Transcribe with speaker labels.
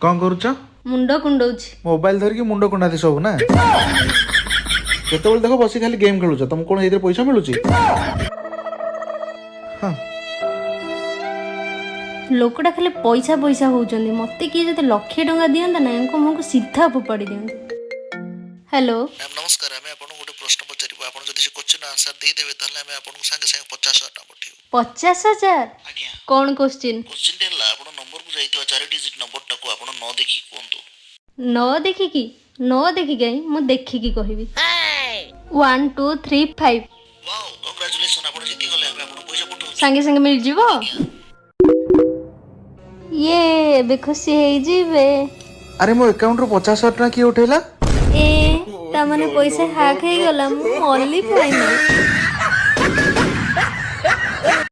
Speaker 1: कौन करुच
Speaker 2: मुंड कुंडौछि
Speaker 1: मोबाइल धरिकी मुंड कुंडाती सब ना केतबेले देखो बसी खाली गेम खेलुछ तुम कौन एथरे पैसा मिलुची हाँ
Speaker 2: लोकटा खाली पैसा पैसा होउचंदी मते किए जते लक्षे टंका दियंता ना इनको मुंको सीधा फोपाड़ी दियंती। हेलो
Speaker 3: मैम नमस्कार आम आपको गोटे प्रश्न पचारू आप जब क्वेश्चन आंसर देदेवे ताहले आम आपको संगे संगे 50,000 टका पठेबू
Speaker 2: 50,000
Speaker 3: आज्ञा
Speaker 2: कौन क्वेश्चन
Speaker 3: क्वेश्चन टेला आप नंबर को जाइतो 4 डिजिट नंबर टाको आप न देखि कोंतु
Speaker 2: न देखी गई मु देखी की कहबी 1 2 3 5
Speaker 3: वाओ कांग्रेचुलेशन आप जीति गले हम आपको पैसा पठो
Speaker 2: संगे संगे मिल जीवो ये बे खुशी है जीवे
Speaker 1: अरे मो अकाउंट रो 50,000 टका किए उठेला
Speaker 2: ए ता माने पैसा हाक हे गला मु मल्ली फाइनल